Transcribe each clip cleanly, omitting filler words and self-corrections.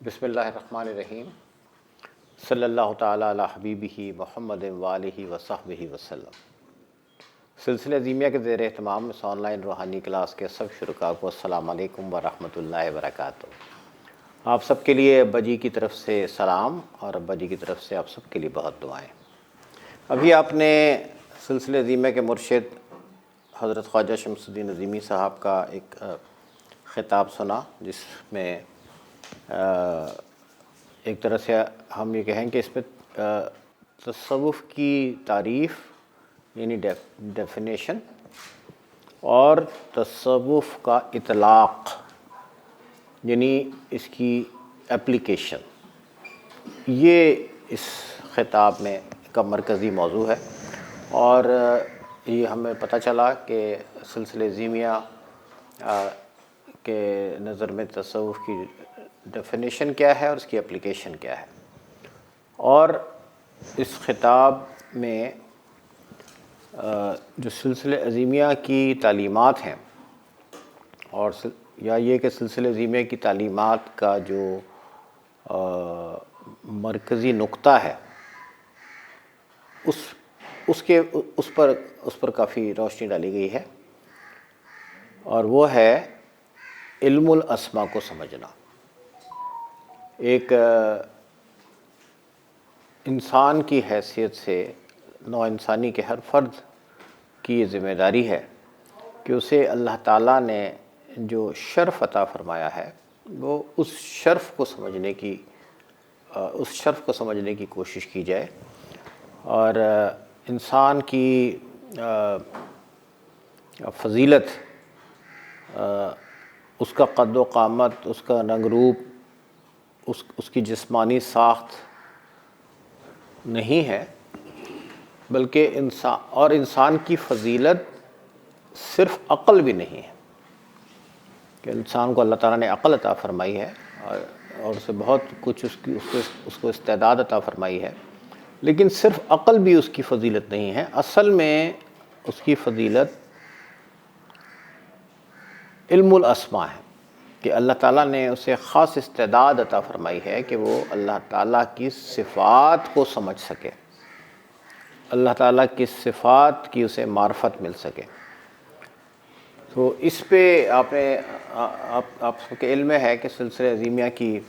بسم اللہ الرحمن الرحیم صلی اللہ تعالیٰ علی حبیبہ محمد وآلہ وصحبہ وسلم۔ سلسلہ عظیمیہ کے زیر اہتمام اس آن لائن روحانی کلاس کے سب شرکاء کو السلام علیکم ورحمۃ اللہ وبرکاتہ۔ آپ سب کے لیے ابا جی کی طرف سے سلام اور ابا جی کی طرف سے آپ سب کے لیے بہت دعائیں۔ ابھی آپ نے سلسلہ عظیمیہ کے مرشد حضرت خواجہ شمس الدین عظیمی صاحب کا ایک خطاب سنا، جس میں ایک طرح سے ہم یہ کہیں کہ اس میں تصوف کی تعریف یعنی ڈیفینیشن اور تصوف کا اطلاق یعنی اس کی اپلیکیشن، یہ اس خطاب میں کا مرکزی موضوع ہے۔ اور یہ ہمیں پتہ چلا کہ سلسلہ عظیمیہ کے نظر میں تصوف کی ڈیفینیشن کیا ہے اور اس کی اپلیکیشن کیا ہے۔ اور اس خطاب میں جو سلسلہ عظیمیہ کی تعلیمات ہیں اور یا یہ کہ سلسلہ عظیمیہ کی تعلیمات کا جو مرکزی نقطہ ہے اس پر کافی روشنی ڈالی گئی ہے، اور وہ ہے علم الاسماء کو سمجھنا۔ ایک انسان کی حیثیت سے نوع انسانی کے ہر فرد کی یہ ذمہ داری ہے کہ اسے اللہ تعالیٰ نے جو شرف عطا فرمایا ہے وہ اس شرف کو سمجھنے کی کوشش کی جائے، اور انسان کی فضیلت، اس کا قد و قامت، اس کا رنگ روپ، اس کی جسمانی ساخت نہیں ہے، بلکہ انسان کی فضیلت صرف عقل بھی نہیں ہے کہ انسان کو اللہ تعالیٰ نے عقل عطا فرمائی ہے اور اسے بہت کچھ اس کو استعداد عطا فرمائی ہے، لیکن صرف عقل بھی اس کی فضیلت نہیں ہے۔ اصل میں اس کی فضیلت علم الاسماء ہے کہ اللہ تعالیٰ نے اسے خاص استعداد عطا فرمائی ہے کہ وہ اللہ تعالیٰ کی صفات کو سمجھ سکے، اللہ تعالیٰ کی صفات کی اسے معرفت مل سکے۔ تو اس پہ آپ سب کے علم ہے کہ سلسلہ عظیمیہ کی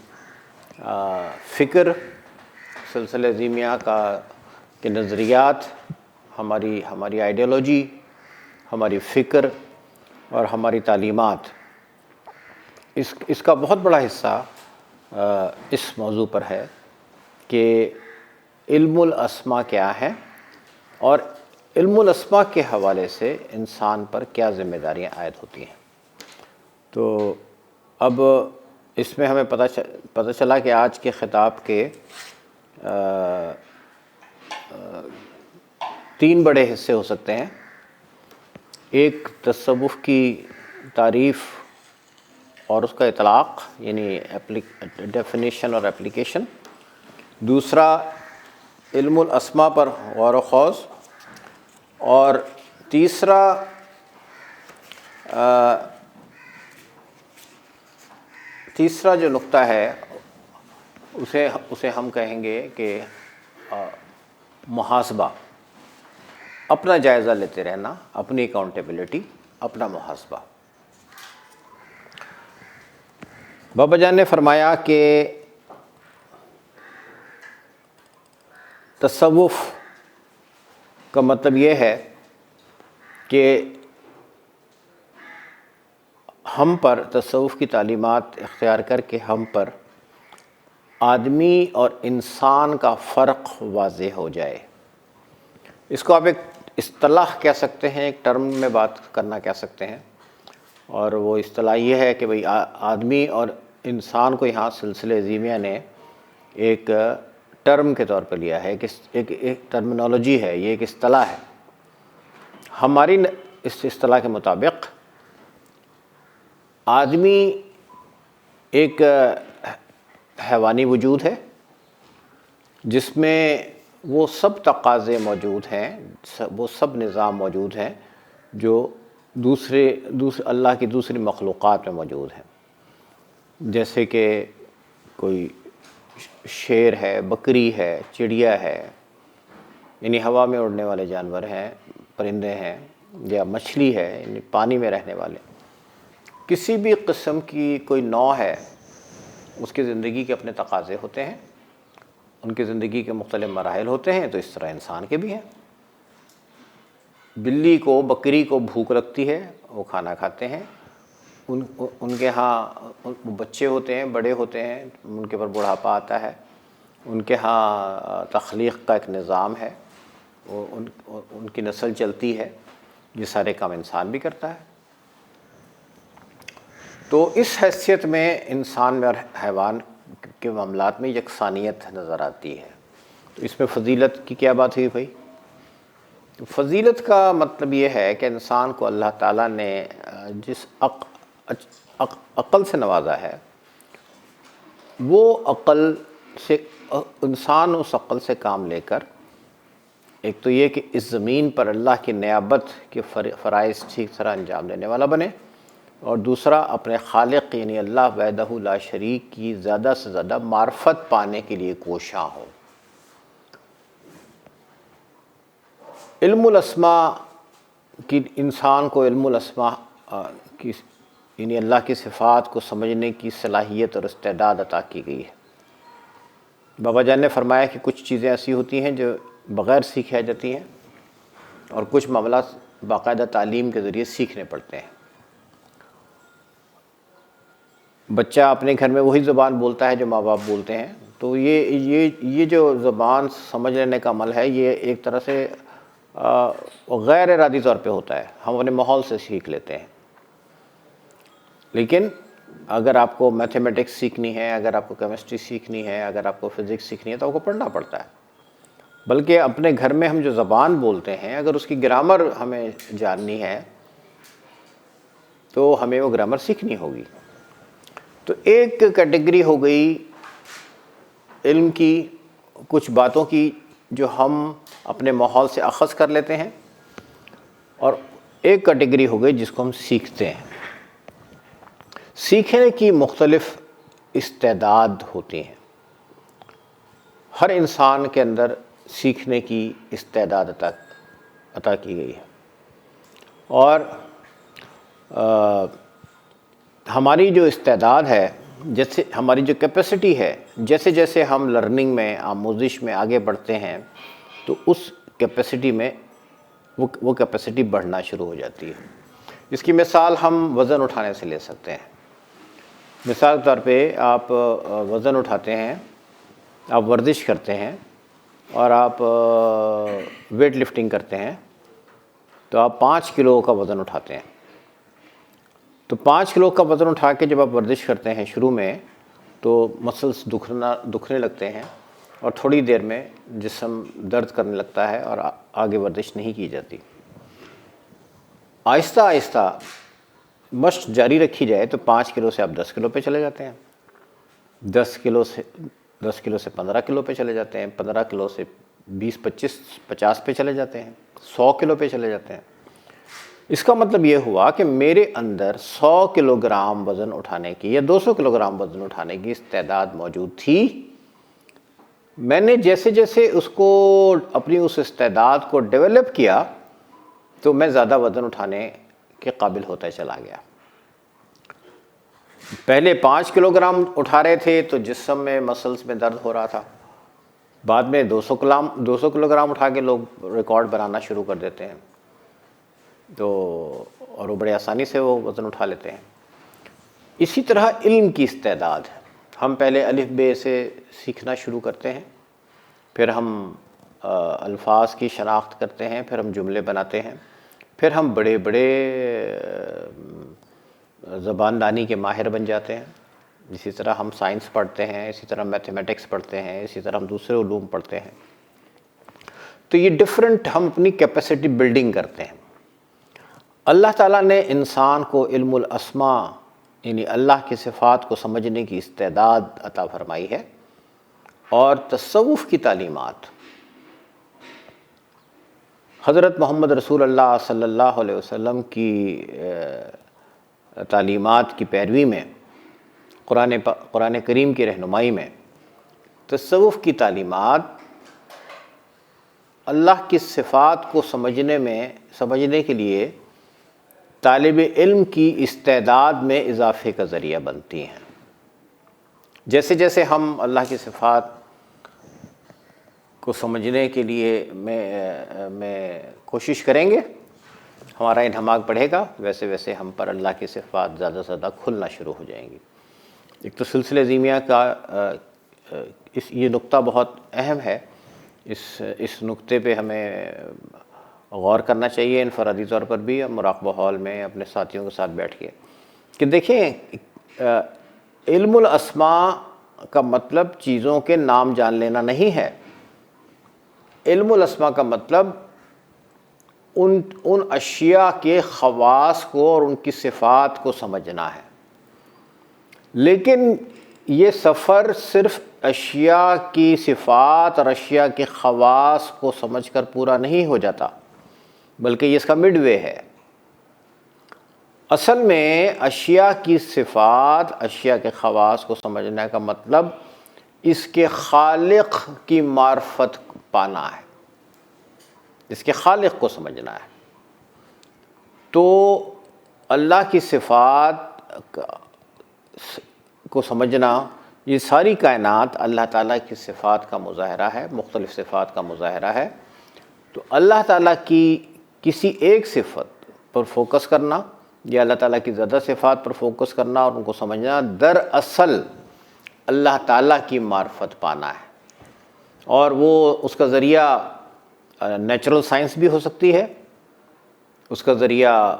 فکر، سلسلہ عظیمیہ کے نظریات، ہماری آئیڈیالوجی، ہماری فکر اور ہماری تعلیمات، اس کا بہت بڑا حصہ اس موضوع پر ہے کہ علم الاسماء کیا ہے اور علم الاسماء کے حوالے سے انسان پر کیا ذمہ داریاں عائد ہوتی ہیں۔ تو اب اس میں ہمیں پتہ چلا کہ آج کے خطاب کے 3 بڑے حصے ہو سکتے ہیں۔ ایک تصوف کی تعریف اور اس کا اطلاق یعنی ڈیفینیشن اور اپلیکیشن، دوسرا علم الاسماء پر غور و خوض، اور تیسرا جو نقطہ ہے اسے ہم کہیں گے کہ محاسبہ، اپنا جائزہ لیتے رہنا، اپنی اکاؤنٹیبلٹی، اپنا محاسبہ۔ بابا جان نے فرمایا کہ تصوف کا مطلب یہ ہے کہ ہم پر تصوف کی تعلیمات اختیار کر کے ہم پر آدمی اور انسان کا فرق واضح ہو جائے۔ اس کو آپ ایک اصطلاح کہہ سکتے ہیں، ایک ٹرم میں بات کرنا کہہ سکتے ہیں، اور وہ اصطلاح یہ ہے کہ بھئی آدمی اور انسان کو یہاں سلسلہ عظیمیہ نے ایک ٹرم کے طور پہ لیا ہے، ایک ٹرمنالوجی ہے، یہ ایک اصطلاح ہے۔ ہماری اس اصطلاح کے مطابق آدمی ایک حیوانی وجود ہے جس میں وہ سب تقاضے موجود ہیں، وہ سب نظام موجود ہیں جو دوسرے اللہ کی دوسری مخلوقات میں موجود ہیں، جیسے کہ کوئی شیر ہے، بکری ہے، چڑیا ہے، یعنی ہوا میں اڑنے والے جانور ہیں، پرندے ہیں، یا مچھلی ہے یعنی پانی میں رہنے والے، کسی بھی قسم کی کوئی نوع ہے، اس کی زندگی کے اپنے تقاضے ہوتے ہیں، ان کی زندگی کے مختلف مراحل ہوتے ہیں، تو اس طرح انسان کے بھی ہیں۔ بلی کو، بکری کو بھوک لگتی ہے، وہ کھانا کھاتے ہیں، ان کے ہاں بچے ہوتے ہیں، بڑے ہوتے ہیں، ان کے اوپر بڑھاپا آتا ہے، ان کے ہاں تخلیق کا ایک نظام ہے، ان کی نسل چلتی ہے، یہ سارے کام انسان بھی کرتا ہے۔ تو اس حیثیت میں انسان میں اور حیوان کے معاملات میں یکسانیت نظر آتی ہے۔ تو اس میں فضیلت کی کیا بات ہوئی بھائی؟ فضیلت کا مطلب یہ ہے کہ انسان کو اللہ تعالیٰ نے جس عقل سے نوازا ہے، وہ عقل سے انسان اس عقل سے کام لے کر ایک تو یہ کہ اس زمین پر اللہ کی نیابت کے فرائض ٹھیک طرح انجام دینے والا بنے، اور دوسرا اپنے خالق یعنی اللہ وحدہ لا شریک کی زیادہ سے زیادہ معرفت پانے کے لیے کوشاں ہو۔ علم الاسماء کی، انسان کو علم الاسماء کی یعنی اللہ کی صفات کو سمجھنے کی صلاحیت اور استعداد عطا کی گئی ہے۔ بابا جان نے فرمایا کہ کچھ چیزیں ایسی ہوتی ہیں جو بغیر سیکھے جاتی ہیں، اور کچھ معاملات باقاعدہ تعلیم کے ذریعے سیکھنے پڑتے ہیں۔ بچہ اپنے گھر میں وہی زبان بولتا ہے جو ماں باپ بولتے ہیں، تو یہ جو زبان سمجھ لینے کا عمل ہے، یہ ایک طرح سے غیر ارادی طور پہ ہوتا ہے، ہم اپنے ماحول سے سیکھ لیتے ہیں۔ لیکن اگر آپ کو میتھمیٹکس سیکھنی ہے، اگر آپ کو کیمسٹری سیکھنی ہے، اگر آپ کو فزکس سیکھنی ہے، تو آپ کو پڑھنا پڑتا ہے۔ بلکہ اپنے گھر میں ہم جو زبان بولتے ہیں، اگر اس کی گرامر ہمیں جاننی ہے تو ہمیں وہ گرامر سیکھنی ہوگی۔ تو ایک کیٹیگری ہو گئی علم کی، کچھ باتوں کی جو ہم اپنے ماحول سے اخذ کر لیتے ہیں، اور ایک کیٹیگری ہو گئی جس کو ہم سیکھتے ہیں۔ سیکھنے کی مختلف استعداد ہوتی ہیں، ہر انسان کے اندر سیکھنے کی استعداد عطا کی گئی ہے، اور ہماری جو استعداد ہے، جیسے ہماری جو کیپیسٹی ہے، جیسے جیسے ہم لرننگ میں، آموزش میں آگے بڑھتے ہیں، تو اس کیپیسٹی میں وہ کیپیسٹی بڑھنا شروع ہو جاتی ہے۔ اس کی مثال ہم وزن اٹھانے سے لے سکتے ہیں۔ مثال کے طور پہ آپ وزن اٹھاتے ہیں، آپ ورزش کرتے ہیں، اور آپ ویٹ لفٹنگ کرتے ہیں، تو آپ 5 کلو کا وزن اٹھاتے ہیں۔ تو 5 کلو کا وزن اٹھا کے جب آپ ورزش کرتے ہیں شروع میں، تو مسلس دکھنے لگتے ہیں، اور تھوڑی دیر میں جسم درد کرنے لگتا ہے، اور آگے ورزش نہیں کی جاتی۔ آہستہ آہستہ مشق جاری رکھی جائے تو 5 کلو سے آپ 10 کلو پہ چلے جاتے ہیں، 10 کلو سے 15 کلو پہ چلے جاتے ہیں، 15 کلو سے 20، 25، 50 پہ چلے جاتے ہیں، 100 کلو پہ چلے جاتے ہیں۔ اس کا مطلب یہ ہوا کہ میرے اندر 100 کلو گرام وزن اٹھانے کی یا 200 کلو گرام وزن اٹھانے کی استعداد موجود تھی۔ میں نے جیسے جیسے اس کو اپنی اس استعداد کو ڈیولپ کیا، تو میں زیادہ وزن اٹھانے کے قابل ہوتا چلا گیا۔ پہلے 5 کلو گرام اٹھا رہے تھے تو جسم میں، مسلس میں درد ہو رہا تھا، بعد میں 200 کلو گرام اٹھا کے لوگ ریکارڈ بنانا شروع کر دیتے ہیں، اور وہ بڑے آسانی سے وہ وزن اٹھا لیتے ہیں۔ اسی طرح علم کی استعداد، ہم پہلے الف بے سے سیکھنا شروع کرتے ہیں، پھر ہم الفاظ کی شناخت کرتے ہیں، پھر ہم جملے بناتے ہیں، پھر ہم بڑے بڑے زبان دانی کے ماہر بن جاتے ہیں۔ اسی طرح ہم سائنس پڑھتے ہیں، اسی طرح میتھمیٹکس پڑھتے ہیں، اسی طرح ہم دوسرے علوم پڑھتے ہیں۔ تو یہ ڈفرینٹ ہم اپنی کیپیسٹی بلڈنگ کرتے ہیں۔ اللہ تعالیٰ نے انسان کو علم الاسماء یعنی اللہ کی صفات کو سمجھنے کی استعداد عطا فرمائی ہے، اور تصوف کی تعلیمات، حضرت محمد رسول اللہ صلی اللہ علیہ وسلم کی تعلیمات کی پیروی میں قرآن کریم کی رہنمائی میں تصوف کی تعلیمات اللہ کی صفات کو سمجھنے کے لیے طالب علم کی استعداد میں اضافے کا ذریعہ بنتی ہیں۔ جیسے جیسے ہم اللہ کی صفات کو سمجھنے کے لیے میں کوشش کریں گے، ہمارا انہماک بڑھے گا، ویسے ویسے ہم پر اللہ کی صفات زیادہ سے زیادہ کھلنا شروع ہو جائیں گی۔ ایک تو سلسلہ زیمیہ کا یہ نقطہ بہت اہم ہے، اس نقطے پہ ہمیں غور کرنا چاہیے انفرادی طور پر بھی، مراقبہ ہال میں اپنے ساتھیوں کے ساتھ بیٹھ کے، کہ دیکھیں علم الاسماء کا مطلب چیزوں کے نام جان لینا نہیں ہے۔ علم الاسماء کا مطلب ان اشیاء کے خواص کو اور ان کی صفات کو سمجھنا ہے۔ لیکن یہ سفر صرف اشیاء کی صفات اور اشیاء کے خواص کو سمجھ کر پورا نہیں ہو جاتا، بلکہ یہ اس کا مڈ وے ہے۔ اصل میں اشیاء کی صفات، اشیاء کے خواص کو سمجھنے کا مطلب اس کے خالق کی معرفت پانا ہے، اس کے خالق کو سمجھنا ہے۔ تو اللہ کی صفات کو سمجھنا، یہ ساری کائنات اللہ تعالیٰ کی صفات کا مظاہرہ ہے، مختلف صفات کا مظاہرہ ہے۔ تو اللہ تعالیٰ کی کسی ایک صفت پر فوکس کرنا یا اللہ تعالیٰ کی زیادہ صفات پر فوکس کرنا اور ان کو سمجھنا، دراصل اللہ تعالیٰ کی معرفت پانا ہے۔ اور وہ اس کا ذریعہ نیچرل سائنس بھی ہو سکتی ہے، اس کا ذریعہ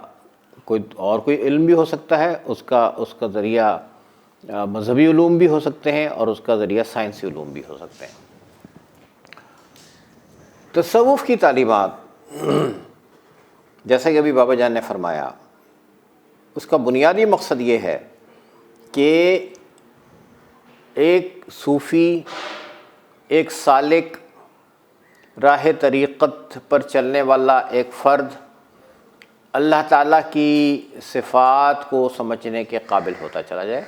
کوئی علم بھی ہو سکتا ہے، اس کا ذریعہ مذہبی علوم بھی ہو سکتے ہیں، اور اس کا ذریعہ سائنسی علوم بھی ہو سکتے ہیں۔ تصوف کی تعلیمات، جیسا کہ ابھی بابا جان نے فرمایا، اس کا بنیادی مقصد یہ ہے کہ ایک صوفی، ایک سالک، راہ طریقت پر چلنے والا ایک فرد اللہ تعالیٰ کی صفات کو سمجھنے کے قابل ہوتا چلا جائے،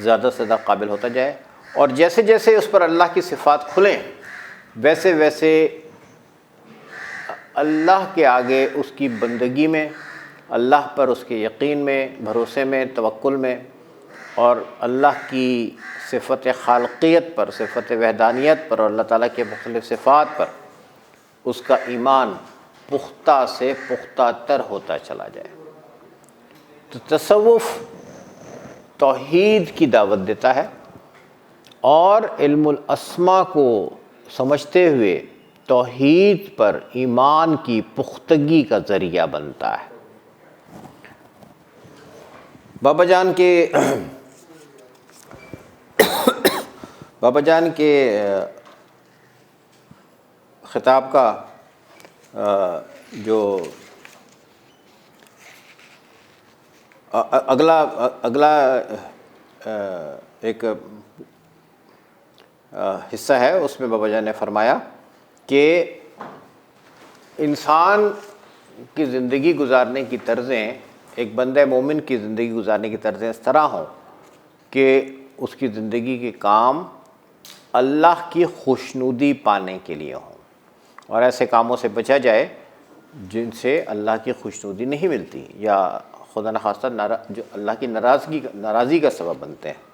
زیادہ سے زیادہ قابل ہوتا جائے، اور جیسے جیسے اس پر اللہ کی صفات کھلیں ویسے ویسے اللہ کے آگے اس کی بندگی میں، اللہ پر اس کے یقین میں، بھروسے میں، توکل میں، اور اللہ کی صفت خالقیت پر، صفت وحدانیت پر، اور اللہ تعالیٰ کے مختلف صفات پر اس کا ایمان پختہ سے پختہ تر ہوتا چلا جائے۔ تو تصوف توحید کی دعوت دیتا ہے، اور علم الاسماء کو سمجھتے ہوئے توحید پر ایمان کی پختگی کا ذریعہ بنتا ہے۔ بابا جان کے خطاب کا جو اگلا ایک حصہ ہے، اس میں بابا جان نے فرمایا کہ انسان کی زندگی گزارنے کی طرزیں، ایک بندہ مومن کی زندگی گزارنے کی طرزیں اس طرح ہوں کہ اس کی زندگی کے کام اللہ کی خوشنودی پانے کے لیے ہوں، اور ایسے کاموں سے بچا جائے جن سے اللہ کی خوشنودی نہیں ملتی، یا خدا نخواستہ جو اللہ کی ناراضی کا سبب بنتے ہیں۔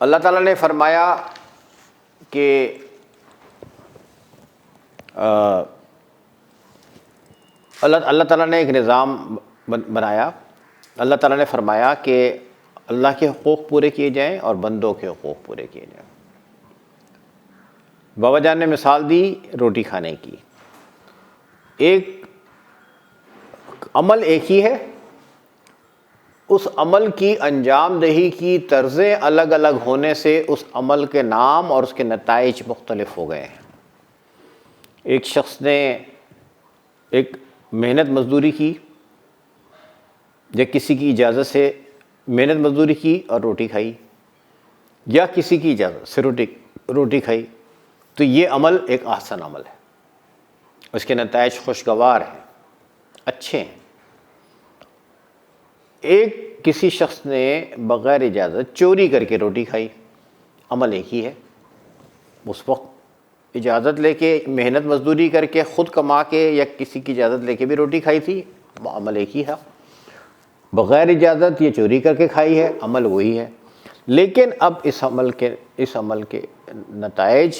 اللہ تعالیٰ نے فرمایا کہ اللہ تعالیٰ نے ایک نظام بنایا۔ اللہ تعالیٰ نے فرمایا کہ اللہ کے حقوق پورے کیے جائیں اور بندوں کے حقوق پورے کیے جائیں۔ بابا جان نے مثال دی روٹی کھانے کی۔ ایک عمل ایک ہی ہے، اس عمل کی انجام دہی کی طرزیں الگ الگ ہونے سے اس عمل کے نام اور اس کے نتائج مختلف ہو گئے ہیں۔ ایک شخص نے ایک محنت مزدوری کی، یا کسی کی اجازت سے محنت مزدوری کی اور روٹی کھائی، یا کسی کی اجازت سے روٹی کھائی، تو یہ عمل ایک احسن عمل ہے، اس کے نتائج خوشگوار ہیں، اچھے ہیں۔ ایک کسی شخص نے بغیر اجازت چوری کر کے روٹی کھائی، عمل ایک ہی ہے۔ اس وقت اجازت لے کے محنت مزدوری کر کے خود کما کے یا کسی کی اجازت لے کے بھی روٹی کھائی تھی، عمل ایک ہی ہے۔ بغیر اجازت یہ چوری کر کے کھائی ہے، عمل وہی ہے۔ لیکن اب اس عمل کے نتائج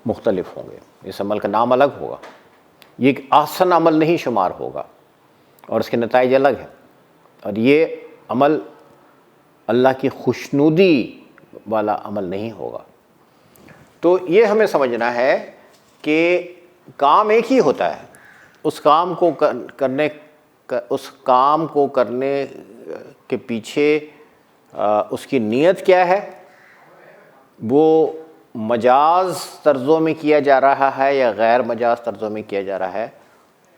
مختلف ہوں گے، اس عمل کا نام الگ ہوگا، یہ ایک احسن عمل نہیں شمار ہوگا اور اس کے نتائج الگ ہیں، اور یہ عمل اللہ کی خوشنودی والا عمل نہیں ہوگا۔ تو یہ ہمیں سمجھنا ہے کہ کام ایک ہی ہوتا ہے، اس کام کو کرنے کے پیچھے اس کی نیت کیا ہے، وہ مجاز طرزوں میں کیا جا رہا ہے یا غیر مجاز طرزوں میں کیا جا رہا ہے،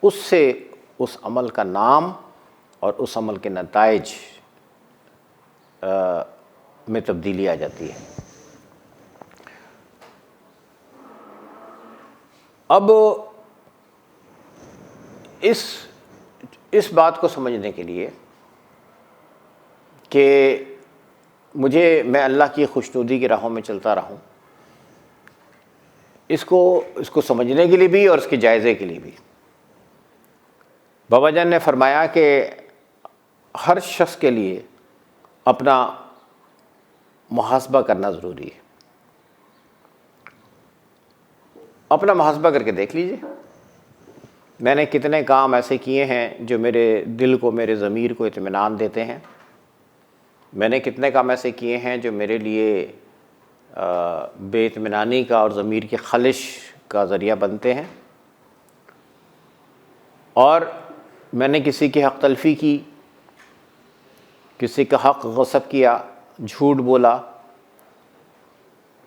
اس سے اس عمل کا نام اور اس عمل کے نتائج میں تبدیلی آ جاتی ہے۔ اب اس بات کو سمجھنے کے لیے کہ میں اللہ کی خوشنودی کی راہوں میں چلتا رہوں، اس کو سمجھنے کے لیے بھی اور اس کے جائزے کے لیے بھی بابا جان نے فرمایا کہ ہر شخص کے لیے اپنا محاسبہ کرنا ضروری ہے۔ اپنا محاسبہ کر کے دیکھ لیجئے، میں نے کتنے کام ایسے کیے ہیں جو میرے دل کو، میرے ضمیر کو اطمینان دیتے ہیں، میں نے کتنے کام ایسے کیے ہیں جو میرے لیے بے اطمینانی کا اور ضمیر کی خلش کا ذریعہ بنتے ہیں، اور میں نے کسی کی حق تلفی کی، کسی کا حق غصب کیا، جھوٹ بولا،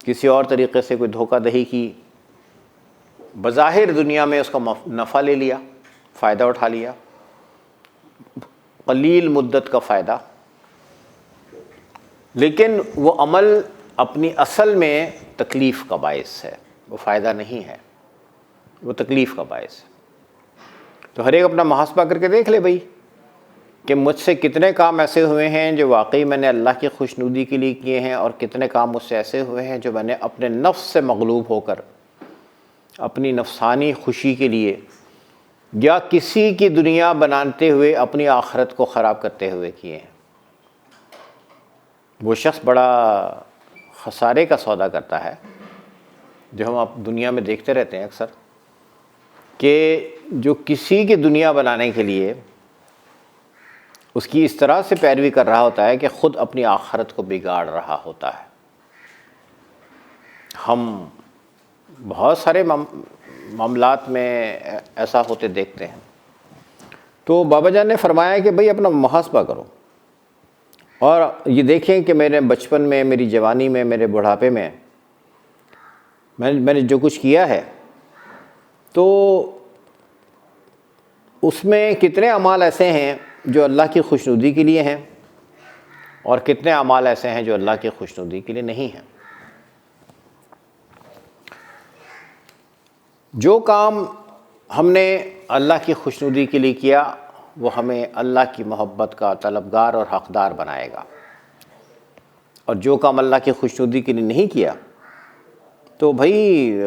کسی اور طریقے سے کوئی دھوکہ دہی کی، بظاہر دنیا میں اس کا نفع لے لیا، فائدہ اٹھا لیا، قلیل مدت کا فائدہ، لیکن وہ عمل اپنی اصل میں تکلیف کا باعث ہے، وہ فائدہ نہیں ہے، وہ تکلیف کا باعث ہے۔ تو ہر ایک اپنا محاسبہ کر کے دیکھ لے بھائی کہ مجھ سے کتنے کام ایسے ہوئے ہیں جو واقعی میں نے اللہ کی خوشنودی کے لیے کیے ہیں، اور کتنے کام مجھ سے ایسے ہوئے ہیں جو میں نے اپنے نفس سے مغلوب ہو کر اپنی نفسانی خوشی کے لیے یا کسی کی دنیا بناتے ہوئے اپنی آخرت کو خراب کرتے ہوئے کیے ہیں۔ وہ شخص بڑا خسارے کا سودا کرتا ہے، جو ہم اب دنیا میں دیکھتے رہتے ہیں اکثر، کہ جو کسی کی دنیا بنانے کے لیے اس کی اس طرح سے پیروی کر رہا ہوتا ہے کہ خود اپنی آخرت کو بگاڑ رہا ہوتا ہے۔ ہم بہت سارے معاملات میں ایسا ہوتے دیکھتے ہیں۔ تو بابا جان نے فرمایا کہ بھئی اپنا محاسبہ کرو، اور یہ دیکھیں کہ میرے بچپن میں، میری جوانی میں، میرے بڑھاپے میں میں نے جو کچھ کیا ہے، تو اس میں کتنے اعمال ایسے ہیں جو اللہ کی خوشنودی کے لیے ہیں، اور کتنے اعمال ایسے ہیں جو اللہ کی خوشنودی کے لیے نہیں ہیں۔ جو کام ہم نے اللہ کی خوشنودی کے لیے کیا، وہ ہمیں اللہ کی محبت کا طلبگار اور حقدار بنائے گا، اور جو کام اللہ کی خوشنودی کے لیے نہیں کیا تو بھائی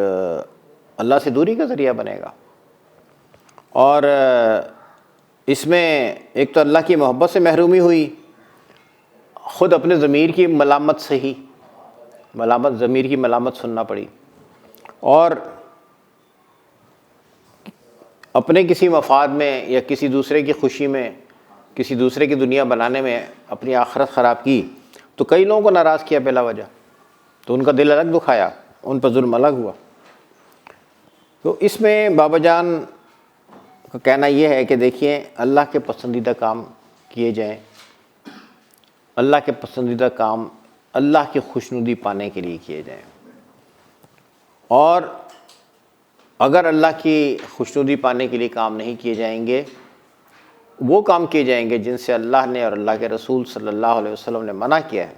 اللہ سے دوری کا ذریعہ بنے گا۔ اور اس میں ایک تو اللہ کی محبت سے محرومی ہوئی، خود اپنے ضمیر کی ملامت سے ہی ضمیر کی ملامت سننا پڑی، اور اپنے کسی مفاد میں یا کسی دوسرے کی خوشی میں، کسی دوسرے کی دنیا بنانے میں اپنی آخرت خراب کی، تو کئی لوگوں کو ناراض کیا بلا وجہ، تو ان کا دل الگ دکھایا، ان پر ظلم الگ ہوا۔ تو اس میں بابا جان کا کہنا یہ ہے کہ دیکھیے، اللہ کے پسندیدہ کام کیے جائیں، اللہ کے پسندیدہ کام اللہ کی خوشنودی پانے کے لیے کیے جائیں، اور اگر اللہ کی خوشنودی پانے کے لیے کام نہیں کیے جائیں گے، وہ کام کیے جائیں گے جن سے اللہ نے اور اللہ کے رسول صلی اللہ علیہ وسلم نے منع کیا ہے،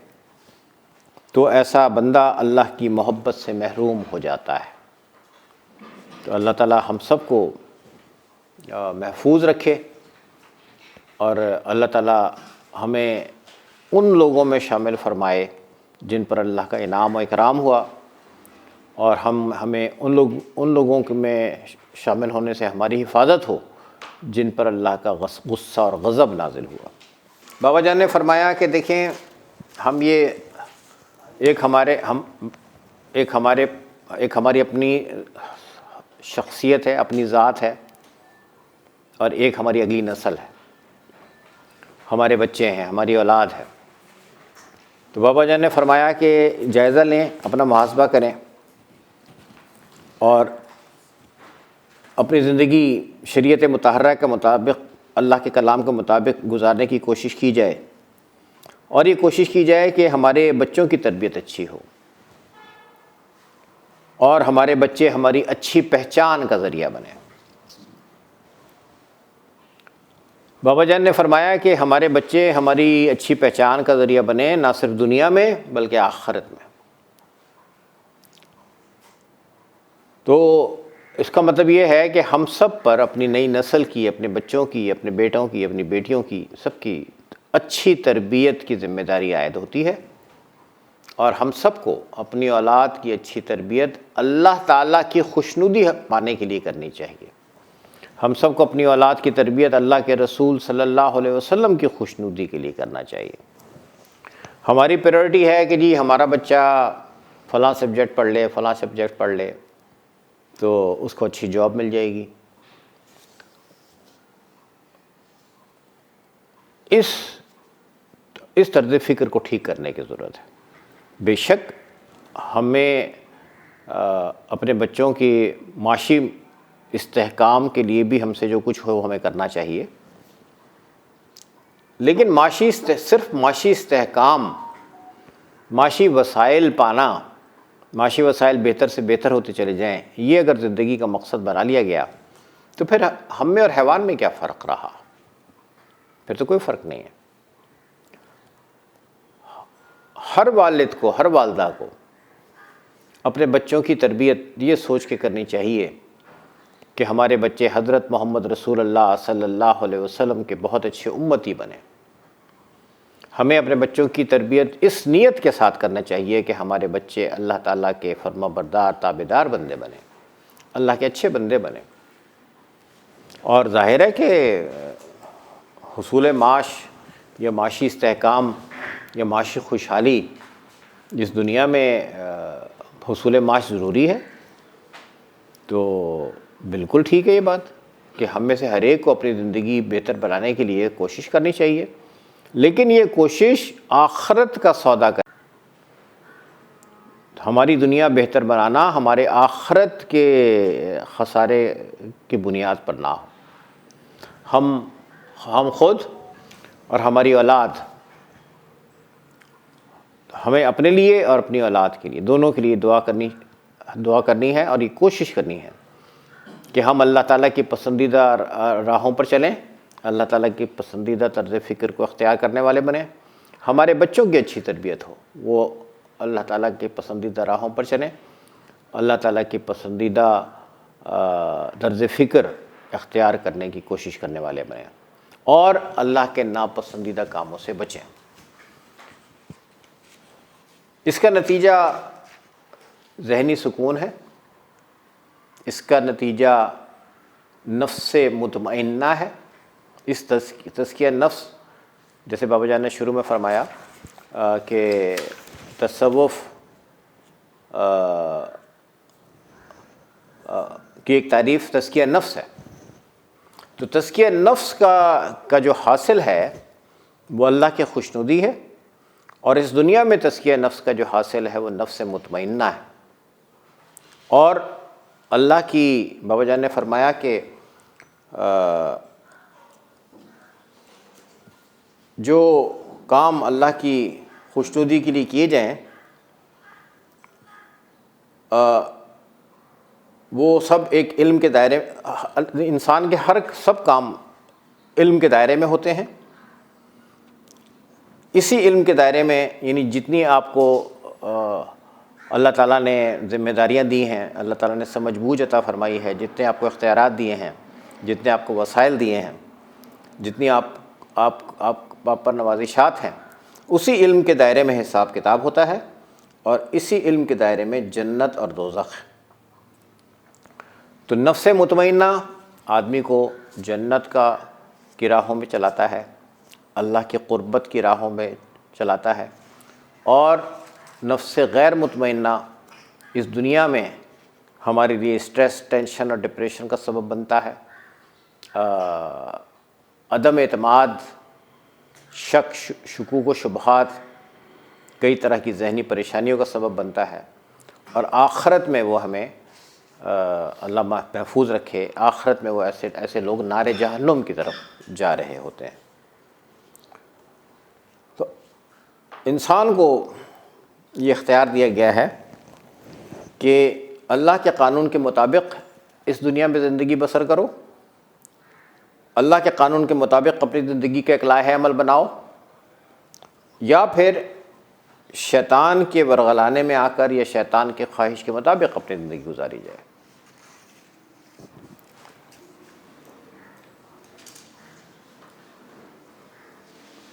تو ایسا بندہ اللہ کی محبت سے محروم ہو جاتا ہے۔ تو اللہ تعالی ہم سب کو محفوظ رکھے، اور اللہ تعالی ہمیں ان لوگوں میں شامل فرمائے جن پر اللہ کا انعام و اکرام ہوا، اور ہمیں ان لوگوں میں شامل ہونے سے ہماری حفاظت ہو جن پر اللہ کا غصہ اور غضب نازل ہوا۔ بابا جان نے فرمایا کہ دیکھیں، ہم یہ ایک ہماری اپنی شخصیت ہے، اپنی ذات ہے، اور ایک ہماری اگلی نسل ہے، ہمارے بچے ہیں، ہماری اولاد ہے۔ تو بابا جان نے فرمایا کہ جائزہ لیں، اپنا محاسبہ کریں، اور اپنی زندگی شریعت مطہرہ کے مطابق، اللہ کے کلام کے مطابق گزارنے کی کوشش کی جائے، اور یہ کوشش کی جائے کہ ہمارے بچوں کی تربیت اچھی ہو، اور ہمارے بچے ہماری اچھی پہچان کا ذریعہ بنیں۔ بابا جان نے فرمایا کہ ہمارے بچے ہماری اچھی پہچان کا ذریعہ بنیں، نہ صرف دنیا میں بلکہ آخرت میں۔ تو اس کا مطلب یہ ہے کہ ہم سب پر، اپنی نئی نسل کی، اپنے بچوں کی، اپنے بیٹوں کی، اپنی بیٹیوں کی، سب کی اچھی تربیت کی ذمہ داری عائد ہوتی ہے، اور ہم سب کو اپنی اولاد کی اچھی تربیت اللہ تعالیٰ کی خوشنودی پانے کے لیے کرنی چاہیے۔ ہم سب کو اپنی اولاد کی تربیت اللہ کے رسول صلی اللہ علیہ وسلم کی خوشنودی کے لیے کرنا چاہیے۔ ہماری پریورٹی ہے کہ جی ہمارا بچہ فلاں سبجیکٹ پڑھ لے، فلاں سبجیکٹ پڑھ لے تو اس کو اچھی جاب مل جائے گی۔ اس طرز فکر کو ٹھیک کرنے کی ضرورت ہے۔ بے شک ہمیں اپنے بچوں کی معاشی استحکام کے لیے بھی ہم سے جو کچھ ہو ہمیں کرنا چاہیے، لیکن صرف معاشی استحکام، معاشی وسائل پانا، معاشی وسائل بہتر سے بہتر ہوتے چلے جائیں، یہ اگر زندگی کا مقصد بنا لیا گیا تو پھر ہم میں اور حیوان میں کیا فرق رہا؟ پھر تو کوئی فرق نہیں ہے۔ ہر والد کو، ہر والدہ کو اپنے بچوں کی تربیت یہ سوچ کے کرنی چاہیے کہ ہمارے بچے حضرت محمد رسول اللہ صلی اللہ علیہ وسلم کے بہت اچھے امتی بنیں۔ ہمیں اپنے بچوں کی تربیت اس نیت کے ساتھ کرنا چاہیے کہ ہمارے بچے اللہ تعالیٰ کے فرما بردار، تابعدار بندے بنیں، اللہ کے اچھے بندے بنیں۔ اور ظاہر ہے کہ حصول معاش یا معاشی استحکام یا معاشی خوشحالی جس دنیا میں حصول معاش ضروری ہے، تو بالکل ٹھیک ہے یہ بات کہ ہم میں سے ہر ایک کو اپنی زندگی بہتر بنانے کے لیے کوشش کرنی چاہیے، لیکن یہ کوشش آخرت کا سودا کر، ہماری دنیا بہتر بنانا ہمارے آخرت کے خسارے کی بنیاد پر نہ ہو۔ ہم خود اور ہماری اولاد، ہمیں اپنے لیے اور اپنی اولاد کے لیے، دونوں کے لیے دعا کرنی ہے، اور یہ کوشش کرنی ہے کہ ہم اللہ تعالیٰ کی پسندیدہ راہوں پر چلیں، اللہ تعالیٰ کی پسندیدہ طرز فکر کو اختیار کرنے والے بنیں، ہمارے بچوں کی اچھی تربیت ہو، وہ اللہ تعالیٰ کی پسندیدہ راہوں پر چلیں، اللہ تعالیٰ کی پسندیدہ طرز فکر اختیار کرنے کی کوشش کرنے والے بنیں، اور اللہ کے ناپسندیدہ کاموں سے بچیں۔ اس کا نتیجہ ذہنی سکون ہے، اس کا نتیجہ نفس مطمئنہ ہے۔ اس تزکیہ نفس، جیسے بابا جان نے شروع میں فرمایا کہ تصوف کی ایک تعریف تزکیہ نفس ہے، تو تزکیہ نفس کا جو حاصل ہے وہ اللہ کی خوشنودی ہے، اور اس دنیا میں تزکیہ نفس کا جو حاصل ہے وہ نفس مطمئنہ ہے۔ اور اللہ کی، بابا جان نے فرمایا کہ جو کام اللہ کی خوشنودی کے لیے کیے جائیں وہ سب ایک علم کے دائرے، انسان کے سب کام علم کے دائرے میں ہوتے ہیں۔ اسی علم کے دائرے میں، یعنی جتنی آپ کو اللہ تعالیٰ نے ذمہ داریاں دی ہیں، اللہ تعالیٰ نے سمجھ بوجھ عطا فرمائی ہے، جتنے آپ کو اختیارات دیے ہیں، جتنے آپ کو وسائل دیے ہیں، جتنی آپ آپ پر نوازشات ہیں، اسی علم کے دائرے میں حساب کتاب ہوتا ہے، اور اسی علم کے دائرے میں جنت اور دوزخ ہے۔ تو نفس مطمئنہ آدمی کو جنت کی راہوں میں چلاتا ہے، اللہ کی قربت کی راہوں میں چلاتا ہے، اور نفس غیر مطمئنہ اس دنیا میں ہمارے لیے اسٹریس، ٹینشن اور ڈپریشن کا سبب بنتا ہے، عدم اعتماد، شک، شکوک و شبہات، کئی طرح کی ذہنی پریشانیوں کا سبب بنتا ہے، اور آخرت میں وہ ہمیں اللہ محفوظ رکھے، آخرت میں وہ ایسے لوگ نار جہنم کی طرف جا رہے ہوتے ہیں۔ تو انسان کو یہ اختیار دیا گیا ہے کہ اللہ کے قانون کے مطابق اس دنیا میں زندگی بسر کرو، اللہ کے قانون کے مطابق اپنی زندگی کا ایک لائحہ عمل بناؤ، یا پھر شیطان کے ورغلانے میں آ کر یا شیطان کے خواہش کے مطابق اپنی زندگی گزاری جائے۔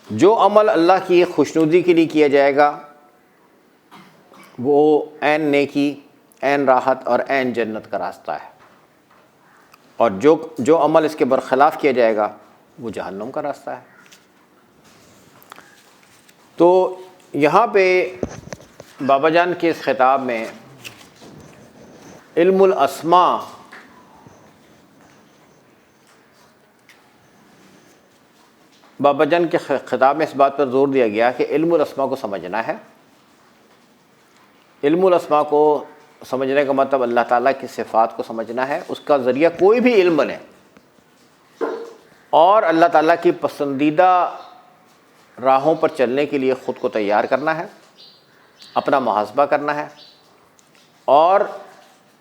جو عمل اللہ کی خوشنودی کے لیے کیا جائے گا وہ عین نیکی، عین راحت اور عین جنت کا راستہ ہے، اور جو عمل اس کے برخلاف کیا جائے گا وہ جہنم کا راستہ ہے۔ تو یہاں پہ بابا جان کے اس خطاب میں علم الاسماء بابا جان کے خطاب میں اس بات پر زور دیا گیا کہ علم الاسماء کو سمجھنا ہے۔ علم الاسماء کو سمجھنے کا مطلب اللہ تعالیٰ کی صفات کو سمجھنا ہے، اس کا ذریعہ کوئی بھی علم بنے، اور اللہ تعالیٰ کی پسندیدہ راہوں پر چلنے کے لیے خود کو تیار کرنا ہے، اپنا محاسبہ کرنا ہے، اور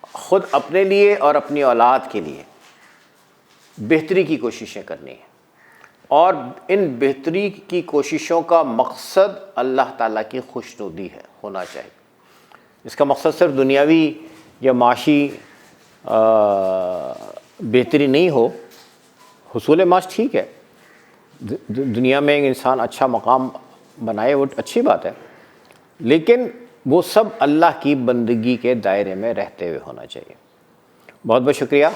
خود اپنے لیے اور اپنی اولاد کے لیے بہتری کی کوششیں کرنی ہیں، اور ان بہتری کی کوششوں کا مقصد اللہ تعالیٰ کی خوشنودی ہونا چاہیے۔ اس کا مقصد صرف دنیاوی یا معاشی بہتری نہیں ہو، حصول معاش ٹھیک ہے، دنیا میں انسان اچھا مقام بنائے وہ اچھی بات ہے، لیکن وہ سب اللہ کی بندگی کے دائرے میں رہتے ہوئے ہونا چاہیے۔ بہت بہت شکریہ،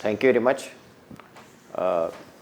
تھینک یو ویری مچ۔